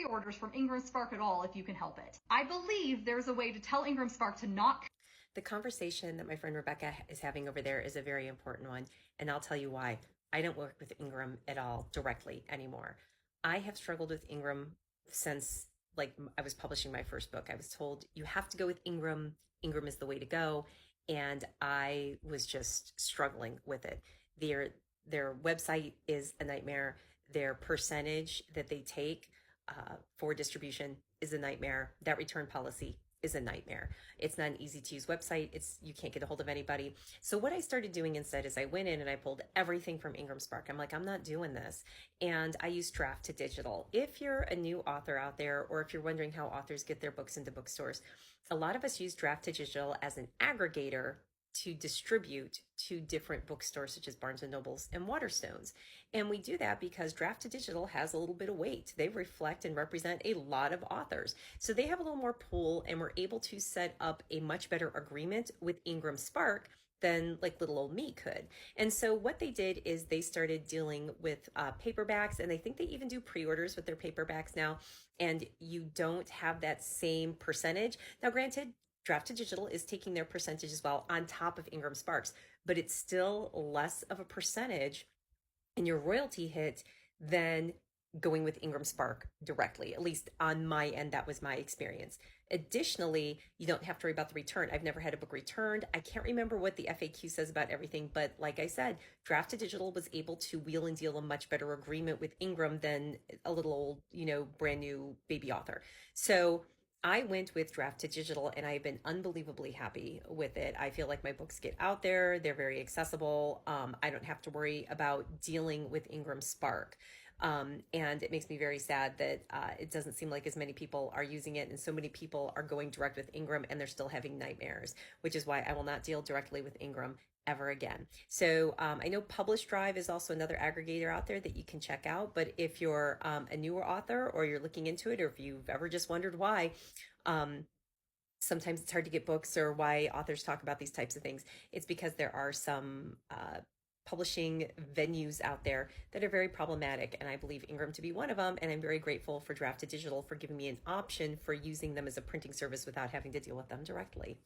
pre-orders from Ingram Spark at all if you can help it. I believe there's a way to tell Ingram Spark to not. The conversation that my friend Rebecca is having over there is a very important one, and I'll tell you why. I don't work with Ingram at all directly anymore. I have struggled with Ingram since I was publishing my first book. I was told you have to go with Ingram. Ingram is the way to go, and I was just struggling with it. Their website is a nightmare. Their percentage that they take for distribution is a nightmare. That return policy is a nightmare. It's not an easy to use website. You can't get a hold of anybody. So what I started doing instead is I went in and I pulled everything from Ingram Spark. I'm like, I'm not doing this. And I use Draft to Digital. If you're a new author out there, or if you're wondering how authors get their books into bookstores, a lot of us use Draft to Digital as an aggregator to distribute to different bookstores such as Barnes and Nobles and Waterstones. And we do that because Draft to Digital has a little bit of weight. They reflect and represent a lot of authors. So they have a little more pull, and we're able to set up a much better agreement with Ingram Spark than like little old me could. And so what they did is they started dealing with paperbacks, and I think they even do pre-orders with their paperbacks now, and you don't have that same percentage. Now, granted, Draft to Digital is taking their percentage as well on top of Ingram Sparks, but it's still less of a percentage in your royalty hit than going with Ingram Spark directly. At least on my end, that was my experience. Additionally, you don't have to worry about the return. I've never had a book returned. I can't remember what the FAQ says about everything, but like I said, Draft to Digital was able to wheel and deal a much better agreement with Ingram than a little old, brand new baby author. So I went with Draft to Digital, and I've been unbelievably happy with it. I feel like my books get out there. They're very accessible. I don't have to worry about dealing with Ingram Spark. And it makes me very sad that it doesn't seem like as many people are using it, and so many people are going direct with Ingram and they're still having nightmares, which is why I will not deal directly with Ingram ever again. So I know Publish Drive is also another aggregator out there that you can check out. But if you're a newer author, or you're looking into it, or if you've ever just wondered why, sometimes it's hard to get books, or why authors talk about these types of things, it's because there are some publishing venues out there that are very problematic, and I believe Ingram to be one of them. And I'm very grateful for Draft to Digital for giving me an option for using them as a printing service without having to deal with them directly.